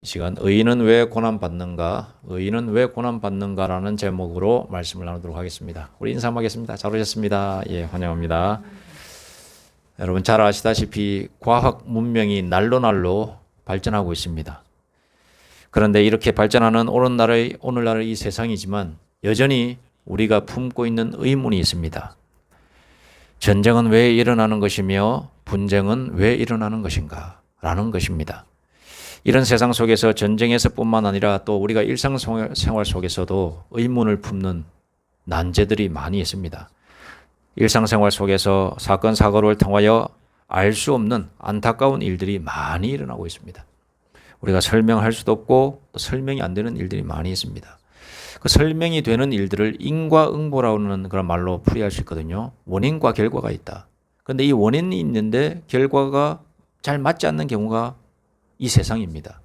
이 시간 의인은 왜 고난받는가? 의인은 왜 고난받는가라는 제목으로 말씀을 나누도록 하겠습니다. 우리 인사하겠습니다. 잘 오셨습니다. 예, 환영합니다. 여러분 잘 아시다시피 과학 문명이 날로 발전하고 있습니다. 그런데 이렇게 발전하는 오늘날의 이 세상이지만 여전히 우리가 품고 있는 의문이 있습니다. 전쟁은 왜 일어나는 것이며 분쟁은 왜 일어나는 것인가? 라는 것입니다. 이런 세상 속에서 전쟁에서뿐만 아니라 또 우리가 일상생활 속에서도 의문을 품는 난제들이 많이 있습니다. 일상생활 속에서 사건 사고를 통하여 알 수 없는 안타까운 일들이 많이 일어나고 있습니다. 우리가 설명할 수도 없고 또 설명이 안 되는 일들이 많이 있습니다. 그 설명이 되는 일들을 인과응보라는 그런 말로 풀이할 수 있거든요. 원인과 결과가 있다. 그런데 이 원인이 있는데 결과가 잘 맞지 않는 경우가 이 세상입니다.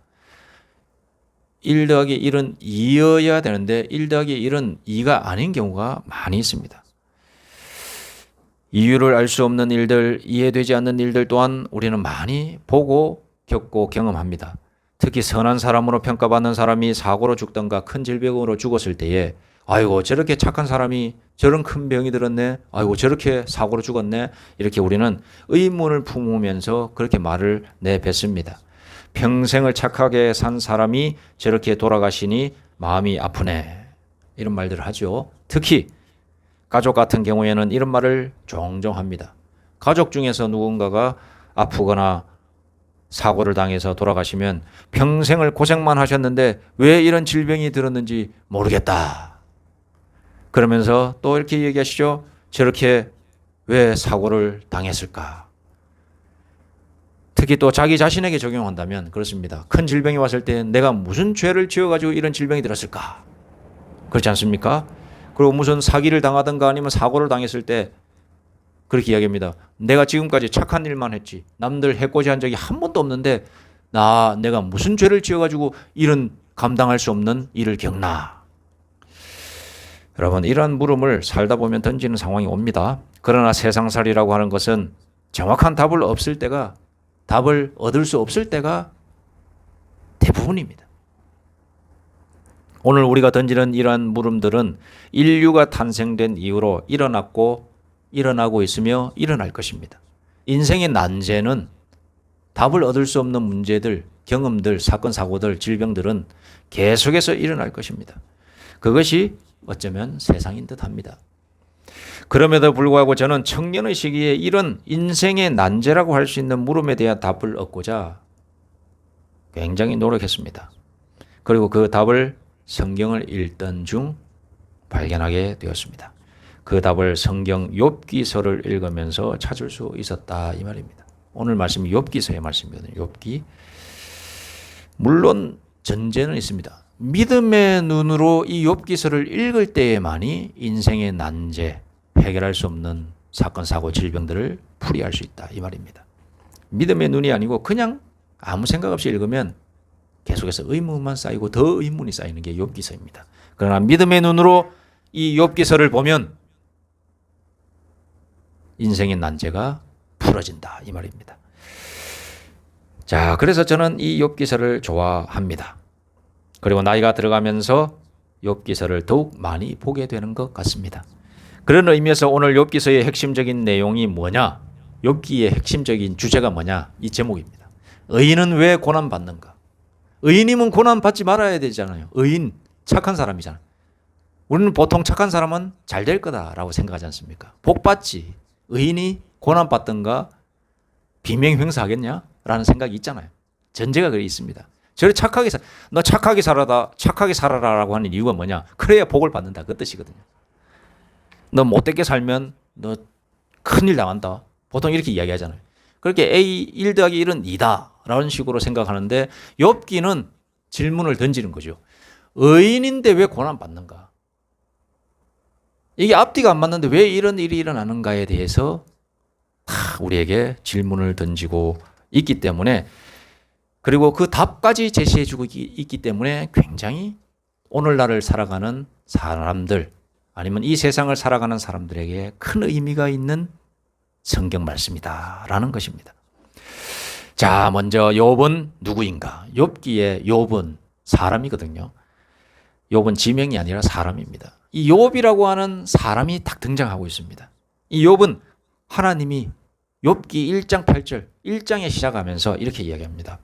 1 더하기 1은 2여야 되는데 1 더하기 1은 2가 아닌 경우가 많이 있습니다. 이유를 알 수 없는 일들, 이해되지 않는 일들 또한 우리는 많이 보고 겪고 경험합니다. 특히 선한 사람으로 평가받는 사람이 사고로 죽던가 큰 질병으로 죽었을 때에 아이고 저렇게 착한 사람이 저런 큰 병이 들었네. 아이고 저렇게 사고로 죽었네. 이렇게 우리는 의문을 품으면서 그렇게 말을 내뱉습니다. 평생을 착하게 산 사람이 저렇게 돌아가시니 마음이 아프네. 이런 말들을 하죠. 특히 가족 같은 경우에는 이런 말을 종종 합니다. 가족 중에서 누군가가 아프거나 사고를 당해서 돌아가시면 평생을 고생만 하셨는데 왜 이런 질병이 들었는지 모르겠다. 그러면서 또 이렇게 얘기하시죠. 저렇게 왜 사고를 당했을까? 특히 또 자기 자신에게 적용한다면 그렇습니다. 큰 질병이 왔을 때 내가 무슨 죄를 지어가지고 이런 질병이 들었을까? 그렇지 않습니까? 그리고 무슨 사기를 당하든가 아니면 사고를 당했을 때 그렇게 이야기합니다. 내가 지금까지 착한 일만 했지. 남들 해코지 한 적이 한 번도 없는데 내가 무슨 죄를 지어가지고 이런 감당할 수 없는 일을 겪나? 여러분 이러한 물음을 살다 보면 던지는 상황이 옵니다. 그러나 세상살이라고 하는 것은 정확한 답을 얻을 수 없을 때가 대부분입니다. 오늘 우리가 던지는 이러한 물음들은 인류가 탄생된 이후로 일어나고 있으며 일어날 것입니다. 인생의 난제는 답을 얻을 수 없는 문제들, 경험들, 사건, 사고들, 질병들은 계속해서 일어날 것입니다. 그것이 어쩌면 세상인 듯합니다. 그럼에도 불구하고 저는 청년의 시기에 이런 인생의 난제라고 할 수 있는 물음에 대한 답을 얻고자 굉장히 노력했습니다. 그리고 그 답을 성경을 읽던 중 발견하게 되었습니다. 그 답을 성경 욥기서를 읽으면서 찾을 수 있었다 이 말입니다. 오늘 말씀이 욥기서의 말씀이거든요. 욥기. 물론 전제는 있습니다. 믿음의 눈으로 이 욥기서를 읽을 때에만이 인생의 난제, 해결할 수 없는 사건, 사고, 질병들을 풀이할 수 있다 이 말입니다. 믿음의 눈이 아니고 그냥 아무 생각 없이 읽으면 계속해서 의문만 쌓이고 더 의문이 쌓이는 게 욥기서입니다. 그러나 믿음의 눈으로 이 욥기서를 보면 인생의 난제가 풀어진다 이 말입니다. 자, 그래서 저는 이 욥기서를 좋아합니다. 그리고 나이가 들어가면서 욥기서를 더욱 많이 보게 되는 것 같습니다. 그런 의미에서 오늘 욥기서의 핵심적인 내용이 뭐냐? 욥기의 핵심적인 주제가 뭐냐? 이 제목입니다. 의인은 왜 고난받는가? 의인이면 고난받지 말아야 되잖아요. 의인, 착한 사람이잖아요. 우리는 보통 착한 사람은 잘 될 거다라고 생각하지 않습니까? 복 받지. 의인이 고난받든가 비명행사하겠냐? 라는 생각이 있잖아요. 전제가 그래 있습니다. 너 착하게 살아라라고 하는 이유가 뭐냐? 그래야 복을 받는다. 그 뜻이거든요. 너 못되게 살면 너 큰일 당한다. 보통 이렇게 이야기하잖아요. 그렇게 A 1 더하기 1은 2다. 라는 식으로 생각하는데 욥기는 질문을 던지는 거죠. 의인인데 왜 고난받는가? 이게 앞뒤가 안 맞는데 왜 이런 일이 일어나는가에 대해서 다 우리에게 질문을 던지고 있기 때문에 그리고 그 답까지 제시해주고 있기 때문에 굉장히 오늘날을 살아가는 사람들 아니면 이 세상을 살아가는 사람들에게 큰 의미가 있는 성경 말씀이다라는 것입니다. 자, 먼저 욥은 누구인가? 욥기에 욥은 사람이거든요. 욥은 지명이 아니라 사람입니다. 이 욥이라고 하는 사람이 딱 등장하고 있습니다. 이 욥은 하나님이 욥기 1장 8절 1장에 시작하면서 이렇게 이야기합니다.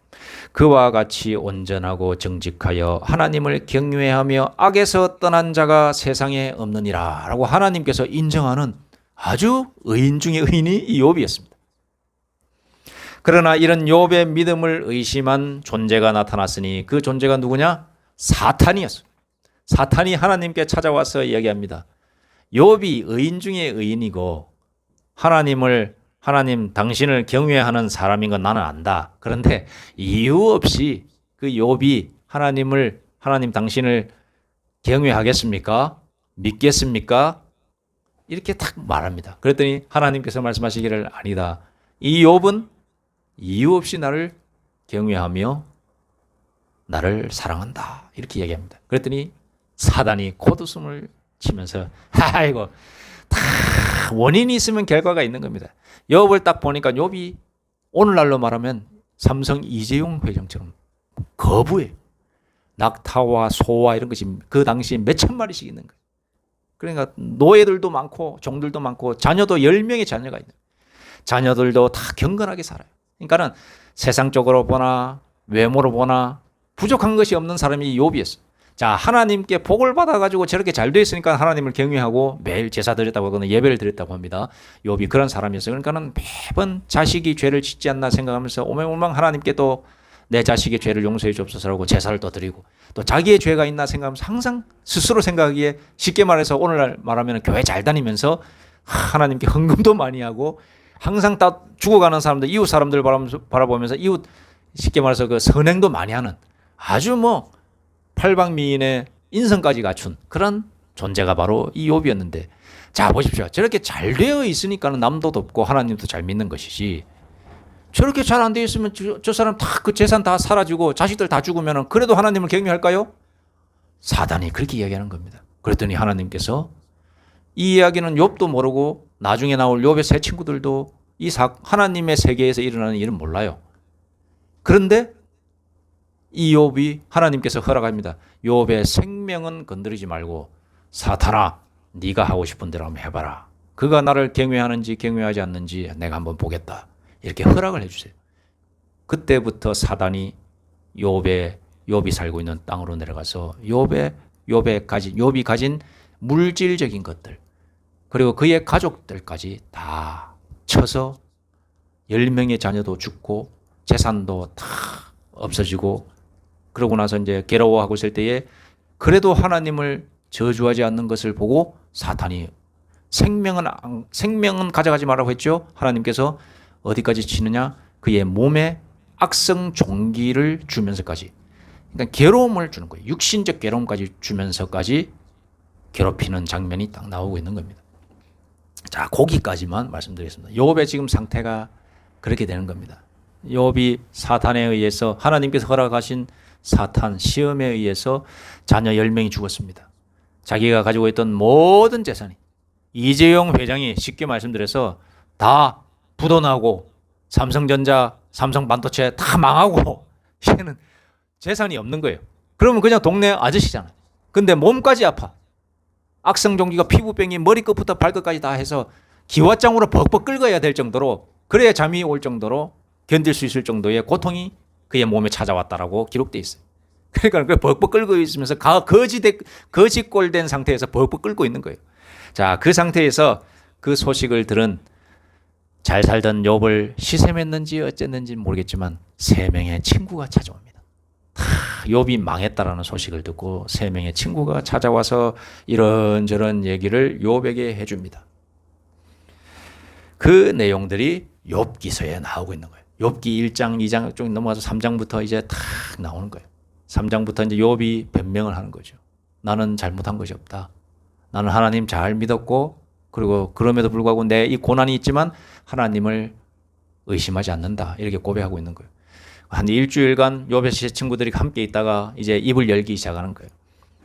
그와 같이 온전하고 정직하여 하나님을 경외하며 악에서 떠난 자가 세상에 없느니라 라고 하나님께서 인정하는 아주 의인 중의 의인이 이 욥이었습니다. 그러나 이런 욥의 믿음을 의심한 존재가 나타났으니 그 존재가 누구냐? 사탄이었어요. 사탄이 하나님께 찾아와서 이야기합니다. 욥이 의인 중의 의인이고 하나님 당신을 경외하는 사람인 건 나는 안다. 그런데 이유 없이 그 욥이 하나님 당신을 경외하겠습니까? 믿겠습니까? 이렇게 딱 말합니다. 그랬더니 하나님께서 말씀하시기를 아니다. 이 욥은 이유 없이 나를 경외하며 나를 사랑한다. 이렇게 얘기합니다. 그랬더니 사단이 코웃음을 치면서 아이고 다 원인이 있으면 결과가 있는 겁니다. 욥을 딱 보니까 욥이 오늘날로 말하면 삼성 이재용 회장처럼 거부해요. 낙타와 소와 이런 것이 그 당시에 몇천 마리씩 있는 거예요. 그러니까 노예들도 많고 종들도 많고 자녀도 10명의 자녀가 있는 거예요. 자녀들도 다 경건하게 살아요. 그러니까는 세상적으로 보나 외모로 보나 부족한 것이 없는 사람이 욥이었어요. 자, 하나님께 복을 받아가지고 저렇게 잘 되어 있으니까 하나님을 경외하고 매일 제사 드렸다고 하거나 예배를 드렸다고 합니다. 욥이 그런 사람이었어요. 그러니까는 매번 자식이 죄를 짓지 않나 생각하면서 오매올망 하나님께 또 내 자식의 죄를 용서해 주옵소서라고 제사를 또 드리고 또 자기의 죄가 있나 생각하면서 항상 스스로 생각하기에 쉽게 말해서 오늘날 말하면 교회 잘 다니면서 하나님께 헌금도 많이 하고 항상 다 죽어가는 사람들, 이웃 사람들 바라보면서 이웃 쉽게 말해서 그 선행도 많이 하는 아주 뭐 팔방미인의 인성까지 갖춘 그런 존재가 바로 이 욥이었는데, 자 보십시오. 저렇게 잘 되어 있으니까 남도 덥고 하나님도 잘 믿는 것이지, 저렇게 잘 안 되어 있으면 저 사람 다 그 재산 다 사라지고 자식들 다 죽으면 그래도 하나님을 경외할까요? 사단이 그렇게 이야기하는 겁니다. 그랬더니 하나님께서 이 이야기는 욥도 모르고 나중에 나올 욥의 세 친구들도 하나님의 세계에서 일어나는 일은 몰라요. 그런데 이 욥이 하나님께서 허락합니다. 욥의 생명은 건드리지 말고 사탄아 네가 하고 싶은 대로 한번 해봐라. 그가 나를 경외하는지 경외하지 않는지 내가 한번 보겠다. 이렇게 허락을 해주세요. 그때부터 사단이 욥이 살고 있는 땅으로 내려가서 욥이 가진 물질적인 것들 그리고 그의 가족들까지 다 쳐서 10명의 자녀도 죽고 재산도 다 없어지고, 그러고 나서 이제 괴로워하고 있을 때에 그래도 하나님을 저주하지 않는 것을 보고 사탄이 생명은 가져가지 말라고 했죠. 하나님께서 어디까지 치느냐? 그의 몸에 악성 종기를 주면서까지, 그러니까 괴로움을 주는 거예요. 육신적 괴로움까지 주면서까지 괴롭히는 장면이 딱 나오고 있는 겁니다. 자, 거기까지만 말씀드리겠습니다. 욥의 지금 상태가 그렇게 되는 겁니다. 욥이 사탄에 의해서, 하나님께서 허락하신 사탄 시험에 의해서 자녀 10명이 죽었습니다. 자기가 가지고 있던 모든 재산이, 이재용 회장이 쉽게 말씀드려서 다 부도나고 삼성전자, 삼성반도체 다 망하고 얘는 재산이 없는 거예요. 그러면 그냥 동네 아저씨잖아요. 근데 몸까지 아파. 악성종기가 피부병이 머리끝부터 발끝까지 다 해서 기왓장으로 벅벅 긁어야 될 정도로, 그래야 잠이 올 정도로 견딜 수 있을 정도의 고통이 그의 몸에 찾아왔다라고 기록되어 있어요. 그러니까 벅벅 끓고 있으면서 거지꼴된 상태에서 벅벅 끓고 있는 거예요. 자, 그 상태에서 그 소식을 들은 잘 살던 욥을 시샘했는지 어쨌는지 모르겠지만 3명의 친구가 찾아옵니다. 욥이 망했다라는 소식을 듣고 3명의 친구가 찾아와서 이런저런 얘기를 욥에게 해줍니다. 그 내용들이 욥기서에 나오고 있는 거예요. 욥기 1장, 2장 쭉 넘어가서 3장부터 이제 탁 나오는 거예요. 3장부터 이제 욥이 변명을 하는 거죠. 나는 잘못한 것이 없다. 나는 하나님 잘 믿었고, 그리고 그럼에도 불구하고 내 이 고난이 있지만 하나님을 의심하지 않는다. 이렇게 고백하고 있는 거예요. 한 일주일간 욥의 친구들이 함께 있다가 이제 입을 열기 시작하는 거예요.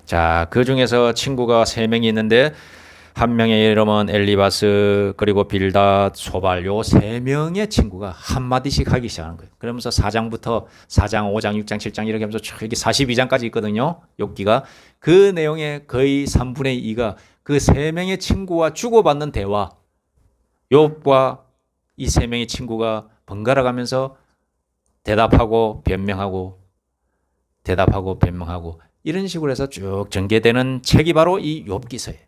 자, 그 중에서 친구가 3명이 있는데 한 명의 이름은 엘리바스, 그리고 빌닷, 소발, 요 세 명의 친구가 한마디씩 하기 시작하는 거예요. 그러면서 4장부터 4장, 5장, 6장, 7장 이렇게 하면서 쭉 이게 42장까지 있거든요. 욥기가. 그 내용의 거의 3분의 2가 그 세 명의 친구와 주고받는 대화, 욥과 이 세 명의 친구가 번갈아 가면서 대답하고 변명하고 대답하고 변명하고 이런 식으로 해서 쭉 전개되는 책이 바로 이 욥기서예요.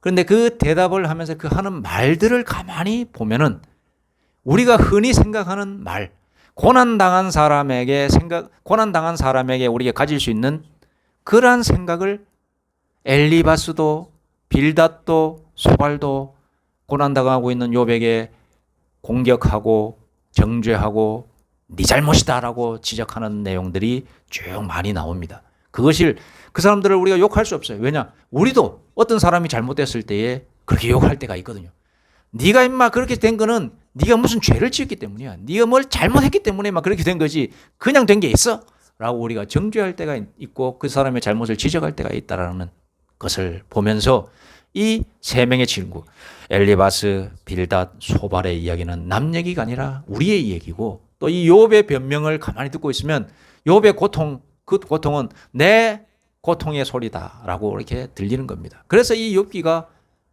그런데 그 대답을 하면서 그 하는 말들을 가만히 보면은 우리가 흔히 생각하는 말, 고난당한 사람에게 우리가 가질 수 있는 그러한 생각을 엘리바스도 빌닷도 소발도 고난당하고 있는 욥에게 공격하고 정죄하고 네 잘못이다라고 지적하는 내용들이 쭉 많이 나옵니다. 그것을 그 사람들을 우리가 욕할 수 없어요. 왜냐? 우리도 어떤 사람이 잘못됐을 때에 그렇게 욕할 때가 있거든요. 네가 임마 그렇게 된 거는 네가 무슨 죄를 지었기 때문이야. 네가 뭘 잘못했기 때문에 막 그렇게 된 거지. 그냥 된 게 있어? 라고 우리가 정죄할 때가 있고 그 사람의 잘못을 지적할 때가 있다라는 것을 보면서 이 세 명의 친구 엘리바스, 빌닷, 소발의 이야기는 남 얘기가 아니라 우리의 얘기고 또 이 욥의 변명을 가만히 듣고 있으면 욥의 고통, 그 고통은 내 고통의 소리다라고 이렇게 들리는 겁니다. 그래서 이 욥기가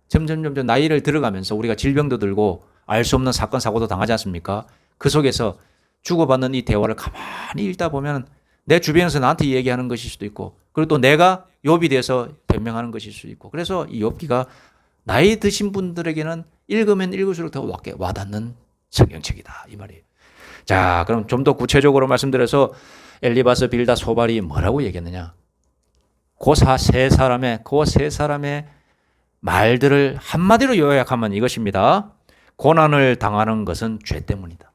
점점 나이를 들어가면서 우리가 질병도 들고 알 수 없는 사건 사고도 당하지 않습니까? 그 속에서 주고받는 이 대화를 가만히 읽다 보면 내 주변에서 나한테 얘기하는 것일 수도 있고 그리고 또 내가 욥이 돼서 변명하는 것일 수도 있고 그래서 이 욥기가 나이 드신 분들에게는 읽으면 읽을수록 더 와닿는 성경책이다 이 말이에요. 자, 그럼 좀 더 구체적으로 말씀드려서 엘리바스, 빌닷, 소발이 뭐라고 얘기했느냐? 그 세 사람의 말들을 한마디로 요약하면 이것입니다. 고난을 당하는 것은 죄 때문이다.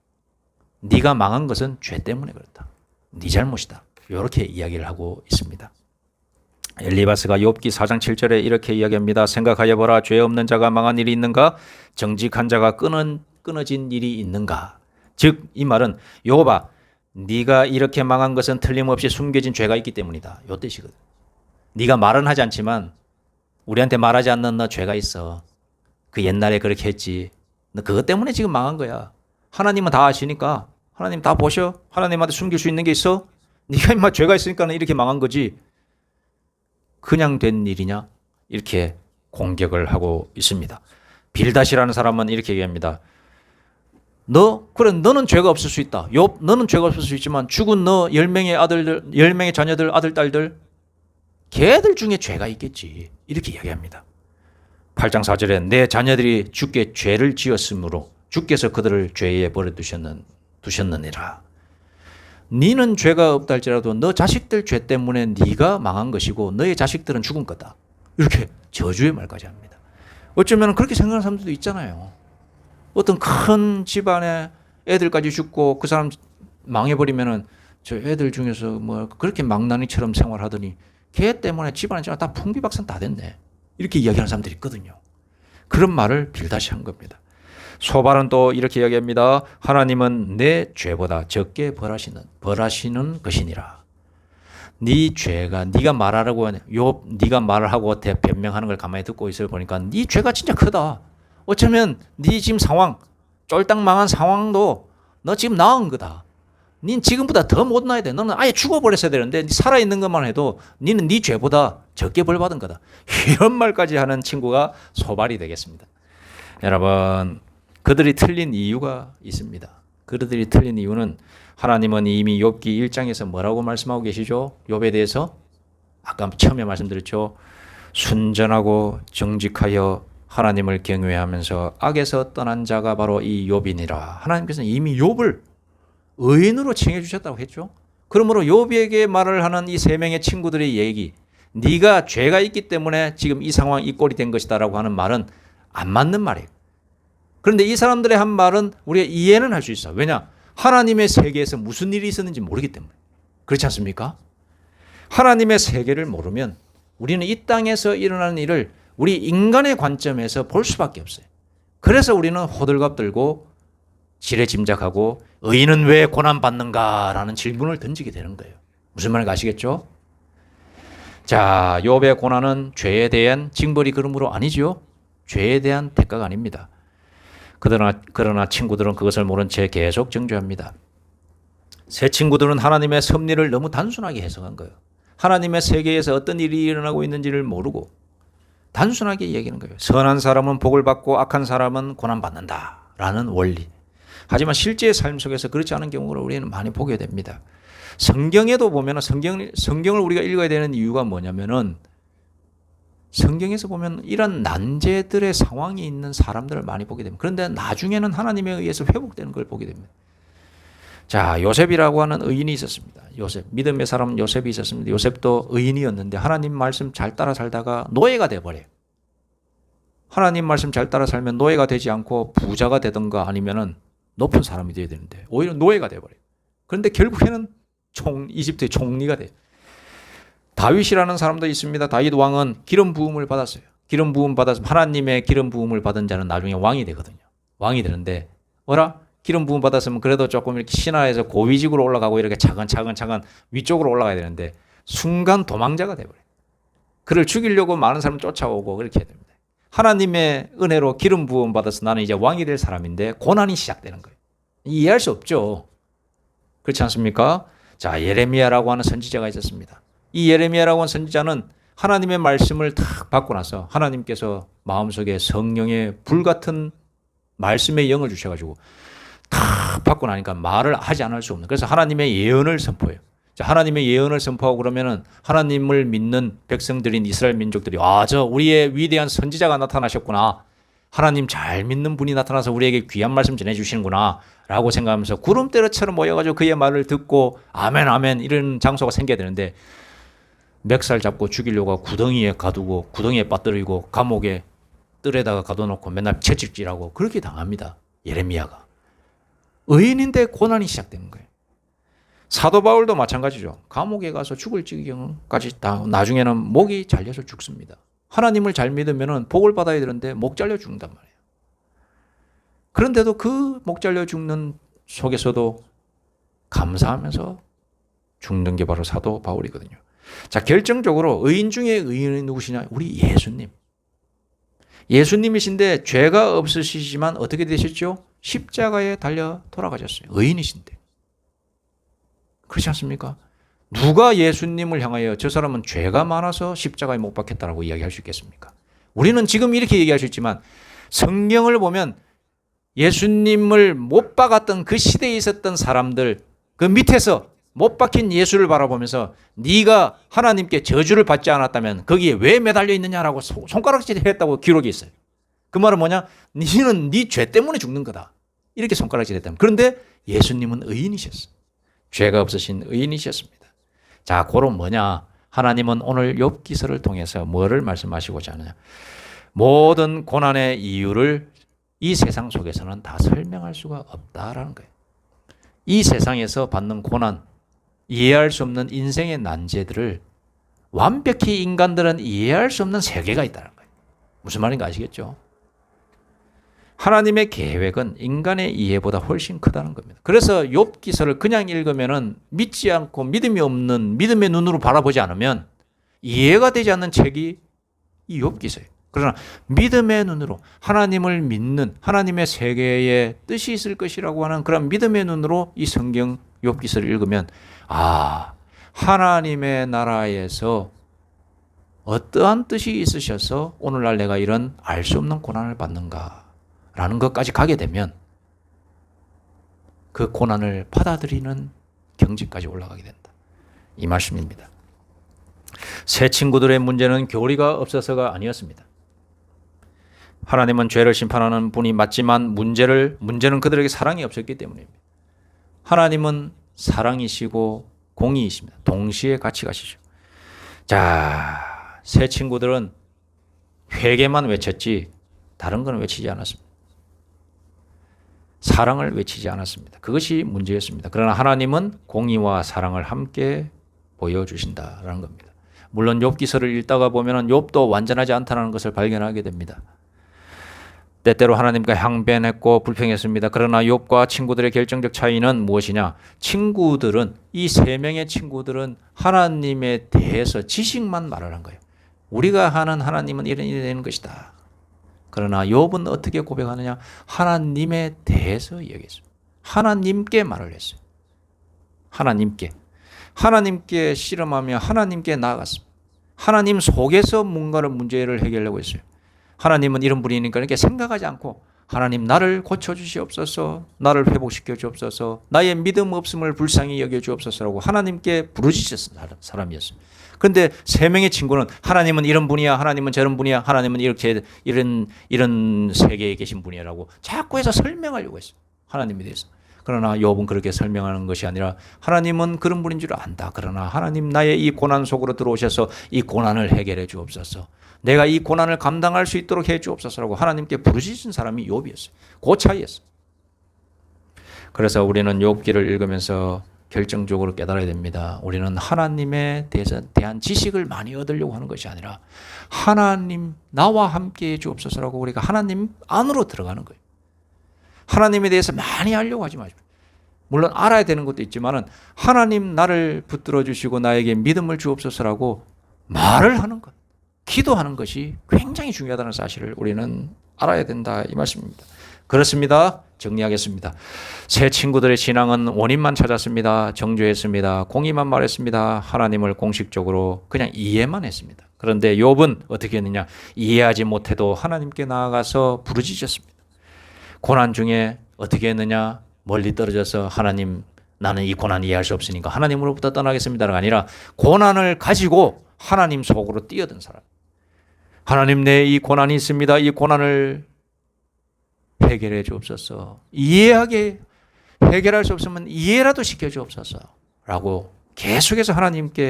네가 망한 것은 죄 때문에 그렇다. 네 잘못이다. 이렇게 이야기를 하고 있습니다. 엘리바스가 욥기 4장 7절에 이렇게 이야기합니다. 생각하여 보라. 죄 없는 자가 망한 일이 있는가? 정직한 자가 끊어진 일이 있는가? 즉 이 말은 욥아 네가 이렇게 망한 것은 틀림없이 숨겨진 죄가 있기 때문이다. 이 뜻이거든. 네가 말은 하지 않지만 우리한테 말하지 않는 너 죄가 있어. 그 옛날에 그렇게 했지. 너 그것 때문에 지금 망한 거야. 하나님은 다 아시니까 하나님 다 보셔. 하나님한테 숨길 수 있는 게 있어? 네가 임마 죄가 있으니까 이렇게 망한 거지. 그냥 된 일이냐? 이렇게 공격을 하고 있습니다. 빌닷이라는 사람은 이렇게 얘기합니다. 너는 죄가 없을 수 있다. 욥, 너는 죄가 없을 수 있지만 죽은 너 10명의 자녀들, 아들, 딸들, 걔들 중에 죄가 있겠지. 이렇게 이야기합니다. 8장 4절에 내 자녀들이 주께 죄를 지었으므로 주께서 그들을 죄에 버려두셨느니라. 너는 죄가 없다 할지라도 너 자식들 죄 때문에 네가 망한 것이고 너의 자식들은 죽은 거다. 이렇게 저주의 말까지 합니다. 어쩌면 그렇게 생각하는 사람들도 있잖아요. 어떤 큰 집안에 애들까지 죽고 그 사람 망해버리면은 저 애들 중에서 뭐 그렇게 망나니처럼 생활하더니 걔 때문에 집안이 다 풍비박산 다 됐네. 이렇게 이야기하는 사람들이 있거든요. 그런 말을 빌닷이 한 겁니다. 소발은 또 이렇게 이야기합니다. 하나님은 내 죄보다 적게 벌하시는 것이니라. 네 죄가 네가 말하라고 욥 네가 말을 하고 변명하는 걸 가만히 듣고 있어 보니까 네 죄가 진짜 크다. 어쩌면 네 지금 상황 쫄딱 망한 상황도 너 지금 나은 거다. 닌 지금보다 더 못 나야 돼. 너는 아예 죽어버렸어야 되는데 살아있는 것만 해도 니는 네 죄보다 적게 벌받은 거다. 이런 말까지 하는 친구가 소발이 되겠습니다. 여러분 그들이 틀린 이유가 있습니다. 그들이 틀린 이유는 하나님은 이미 욥기 1장에서 뭐라고 말씀하고 계시죠? 욥에 대해서 아까 처음에 말씀드렸죠. 순전하고 정직하여 하나님을 경외하면서 악에서 떠난 자가 바로 이 욥이니라. 하나님께서는 이미 욥을 의인으로 칭해 주셨다고 했죠. 그러므로 욥에게 말을 하는 이 세 명의 친구들의 얘기, 네가 죄가 있기 때문에 지금 이 상황 이 꼴이 된 것이다라고 하는 말은 안 맞는 말이에요. 그런데 이 사람들의 한 말은 우리가 이해는 할 수 있어. 왜냐? 하나님의 세계에서 무슨 일이 있었는지 모르기 때문에. 그렇지 않습니까? 하나님의 세계를 모르면 우리는 이 땅에서 일어나는 일을 우리 인간의 관점에서 볼 수밖에 없어요. 그래서 우리는 호들갑 들고 지레 짐작하고 의인은 왜 고난받는가라는 질문을 던지게 되는 거예요. 무슨 말인지 아시겠죠? 자, 욥의 고난은 죄에 대한 징벌이 그러므로 아니죠. 죄에 대한 대가가 아닙니다. 그러나 친구들은 그것을 모른 채 계속 정죄합니다. 새 친구들은 하나님의 섭리를 너무 단순하게 해석한 거예요. 하나님의 세계에서 어떤 일이 일어나고 있는지를 모르고 단순하게 얘기하는 거예요. 선한 사람은 복을 받고 악한 사람은 고난받는다라는 원리. 하지만 실제의 삶 속에서 그렇지 않은 경우를 우리는 많이 보게 됩니다. 성경에도 보면 성경을 우리가 읽어야 되는 이유가 뭐냐면은 성경에서 보면 이런 난제들의 상황이 있는 사람들을 많이 보게 됩니다. 그런데 나중에는 하나님에 의해서 회복되는 걸 보게 됩니다. 자, 요셉이라고 하는 의인이 있었습니다. 요셉, 믿음의 사람 요셉이 있었습니다. 요셉도 의인이었는데 하나님 말씀 잘 따라 살다가 노예가 돼버려요. 하나님 말씀 잘 따라 살면 노예가 되지 않고 부자가 되든가 아니면은 높은 사람이 되어야 되는데 오히려 노예가 돼버려요. 그런데 결국에는 이집트의 총리가 돼요. 다윗이라는 사람도 있습니다. 다윗 왕은 기름 부음을 받았어요. 기름 부음 받아서 하나님의 기름 부음을 받은 자는 나중에 왕이 되거든요. 왕이 되는데 기름 부음 받았으면 그래도 조금 이렇게 신하에서 고위직으로 올라가고 이렇게 차근차근 위쪽으로 올라가야 되는데 순간 도망자가 돼버려요. 그를 죽이려고 많은 사람 쫓아오고 그렇게 해야 됩니다. 하나님의 은혜로 기름 부음 받아서 나는 이제 왕이 될 사람인데 고난이 시작되는 거예요. 이해할 수 없죠. 그렇지 않습니까? 자, 예레미야라고 하는 선지자가 있었습니다. 이 예레미야라고 하는 선지자는 하나님의 말씀을 탁 받고 나서 하나님께서 마음속에 성령의 불같은 말씀의 영을 주셔가지고 탁 받고 나니까 말을 하지 않을 수 없는. 그래서 하나님의 예언을 선포해요. 자, 하나님의 예언을 선포하고 그러면은 하나님을 믿는 백성들인 이스라엘 민족들이 우리의 위대한 선지자가 나타나셨구나. 하나님 잘 믿는 분이 나타나서 우리에게 귀한 말씀 전해주시는구나 라고 생각하면서 구름대로처럼 모여가지고 그의 말을 듣고 아멘 아멘 이런 장소가 생겨야 되는데 멱살 잡고 죽이려고 구덩이에 가두고 구덩이에 빠뜨리고 감옥에 뜰에다가 가둬놓고 맨날 채찍질하고 그렇게 당합니다. 예레미야가. 의인인데 고난이 시작되는 거예요. 사도 바울도 마찬가지죠. 감옥에 가서 죽을 지경까지 다 나중에는 목이 잘려서 죽습니다. 하나님을 잘 믿으면 복을 받아야 되는데 목 잘려 죽는단 말이에요. 그런데도 그 목 잘려 죽는 속에서도 감사하면서 죽는 게 바로 사도 바울이거든요. 자, 결정적으로 의인 중에 의인이 누구시냐? 우리 예수님. 예수님이신데 죄가 없으시지만 어떻게 되셨죠? 십자가에 달려 돌아가셨어요. 의인이신데. 그렇지 않습니까? 누가 예수님을 향하여 저 사람은 죄가 많아서 십자가에 못 박혔다라고 이야기할 수 있겠습니까? 우리는 지금 이렇게 얘기할 수 있지만 성경을 보면 예수님을 못 박았던 그 시대에 있었던 사람들 그 밑에서 못 박힌 예수를 바라보면서 네가 하나님께 저주를 받지 않았다면 거기에 왜 매달려 있느냐라고 손가락질 했다고 기록이 있어요. 그 말은 뭐냐? 너는 네 죄 때문에 죽는 거다. 이렇게 손가락질 했다면. 그런데 예수님은 의인이셨어요. 죄가 없으신 의인이셨습니다. 자, 그럼 뭐냐? 하나님은 오늘 욥기서를 통해서 뭐를 말씀하시고자 하느냐? 모든 고난의 이유를 이 세상 속에서는 다 설명할 수가 없다라는 거예요. 이 세상에서 받는 고난, 이해할 수 없는 인생의 난제들을 완벽히 인간들은 이해할 수 없는 세계가 있다는 거예요. 무슨 말인가 아시겠죠? 하나님의 계획은 인간의 이해보다 훨씬 크다는 겁니다. 그래서 욥기서를 그냥 읽으면은 믿지 않고 믿음이 없는 믿음의 눈으로 바라보지 않으면 이해가 되지 않는 책이 이 욥기서예요. 그러나 믿음의 눈으로 하나님을 믿는 하나님의 세계에 뜻이 있을 것이라고 하는 그런 믿음의 눈으로 이 성경 욥기서를 읽으면 하나님의 나라에서 어떠한 뜻이 있으셔서 오늘날 내가 이런 알 수 없는 고난을 받는가라는 것까지 가게 되면 그 고난을 받아들이는 경지까지 올라가게 된다. 이 말씀입니다. 새 친구들의 문제는 교리가 없어서가 아니었습니다. 하나님은 죄를 심판하는 분이 맞지만 문제는 그들에게 사랑이 없었기 때문입니다. 하나님은 사랑이시고 공의이십니다. 동시에 같이 가시죠. 자, 새 친구들은 회개만 외쳤지 다른 건 외치지 않았습니다. 사랑을 외치지 않았습니다. 그것이 문제였습니다. 그러나 하나님은 공의와 사랑을 함께 보여주신다라는 겁니다. 물론 욥기서를 읽다가 보면 욥도 완전하지 않다는 것을 발견하게 됩니다. 때때로 하나님과 항변했고 불평했습니다. 그러나 욥과 친구들의 결정적 차이는 무엇이냐? 친구들은 이 세 명의 친구들은 하나님에 대해서 지식만 말을 한 거예요. 우리가 하는 하나님은 이런 일이 되는 것이다. 그러나 욥은 어떻게 고백하느냐? 하나님에 대해서 얘기했어요. 하나님께 말을 했어요. 하나님께 씨름하며 하나님께 나아갔습니다. 하나님 속에서 뭔가를 문제를 해결하려고 했어요. 하나님은 이런 분이니까 이렇게 생각하지 않고 하나님 나를 고쳐주시옵소서, 나를 회복시켜 주옵소서, 나의 믿음 없음을 불쌍히 여겨 주옵소서라고 하나님께 부르짖었던 사람이었어요. 그런데 세 명의 친구는 하나님은 이런 분이야, 하나님은 저런 분이야, 하나님은 이렇게 이런 세계에 계신 분이라고 자꾸 해서 설명하려고 했어요. 하나님에 대해서. 그러나 욥은 그렇게 설명하는 것이 아니라 하나님은 그런 분인 줄 안다. 그러나 하나님 나의 이 고난 속으로 들어오셔서 이 고난을 해결해 주옵소서. 내가 이 고난을 감당할 수 있도록 해 주옵소서라고 하나님께 부르짖은 사람이 욥이었어요. 그 차이였어요. 그래서 우리는 욥기를 읽으면서 결정적으로 깨달아야 됩니다. 우리는 하나님에 대한 지식을 많이 얻으려고 하는 것이 아니라 하나님 나와 함께 해 주옵소서라고 우리가 하나님 안으로 들어가는 거예요. 하나님에 대해서 많이 알려고 하지 마십시오. 물론 알아야 되는 것도 있지만은 하나님 나를 붙들어 주시고 나에게 믿음을 주옵소서라고 말을 하는 것, 기도하는 것이 굉장히 중요하다는 사실을 우리는 알아야 된다 이 말씀입니다. 그렇습니다. 정리하겠습니다. 새 친구들의 신앙은 원인만 찾았습니다. 정죄했습니다. 공의만 말했습니다. 하나님을 공식적으로 그냥 이해만 했습니다. 그런데 욥은 어떻게 했느냐? 이해하지 못해도 하나님께 나아가서 부르짖었습니다. 고난 중에 어떻게 했느냐? 멀리 떨어져서 하나님 나는 이 고난 이해할 수 없으니까 하나님으로부터 떠나겠습니다가 아니라 고난을 가지고 하나님 속으로 뛰어든 사람. 하나님 내 이 고난이 있습니다. 이 고난을 해결해 주옵소서. 해결할 수 없으면 이해라도 시켜 주옵소서. 라고 계속해서 하나님을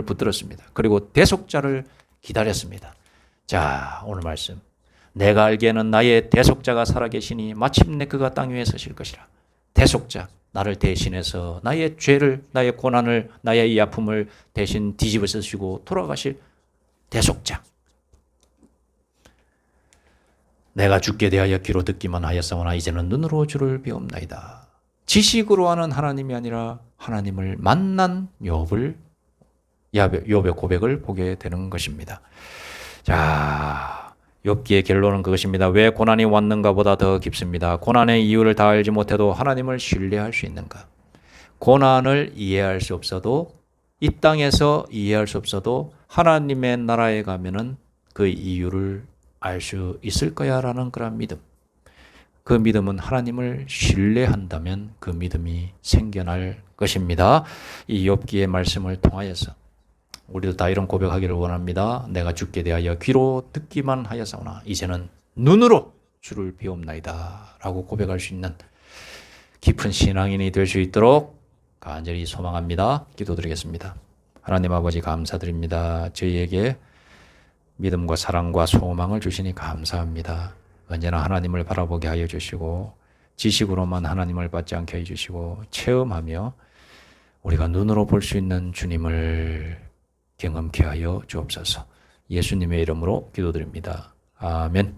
붙들었습니다. 그리고 대속자를 기다렸습니다. 자, 오늘 말씀. 내가 알기에는 나의 대속자가 살아계시니 마침내 그가 땅 위에 서실 것이라. 대속자, 나를 대신해서 나의 죄를, 나의 고난을, 나의 이 아픔을 대신 뒤집어 쓰시고 돌아가실 대속자. 내가 죽게 대하여 귀로 듣기만 하였사오나 이제는 눈으로 주를 배움나이다. 지식으로 하는 하나님이 아니라 하나님을 만난 욥의 고백을 보게 되는 것입니다. 자, 욥기의 결론은 그것입니다. 왜 고난이 왔는가 보다 더 깊습니다. 고난의 이유를 다 알지 못해도 하나님을 신뢰할 수 있는가? 고난을 이해할 수 없어도, 이 땅에서 이해할 수 없어도 하나님의 나라에 가면은 그 이유를 알 수 있을 거야 라는 그런 믿음. 그 믿음은 하나님을 신뢰한다면 그 믿음이 생겨날 것입니다. 이 욥기의 말씀을 통하여서 우리도 다 이런 고백하기를 원합니다. 내가 죽게 대하여 귀로 듣기만 하였사오나 이제는 눈으로 주를 배움나이다 라고 고백할 수 있는 깊은 신앙인이 될 수 있도록 간절히 소망합니다. 기도드리겠습니다. 하나님 아버지 감사드립니다. 저희에게 믿음과 사랑과 소망을 주시니 감사합니다. 언제나 하나님을 바라보게 하여 주시고 지식으로만 하나님을 받지 않게 해주시고 체험하며 우리가 눈으로 볼 수 있는 주님을 경험케 하여 주옵소서. 예수님의 이름으로 기도드립니다. 아멘.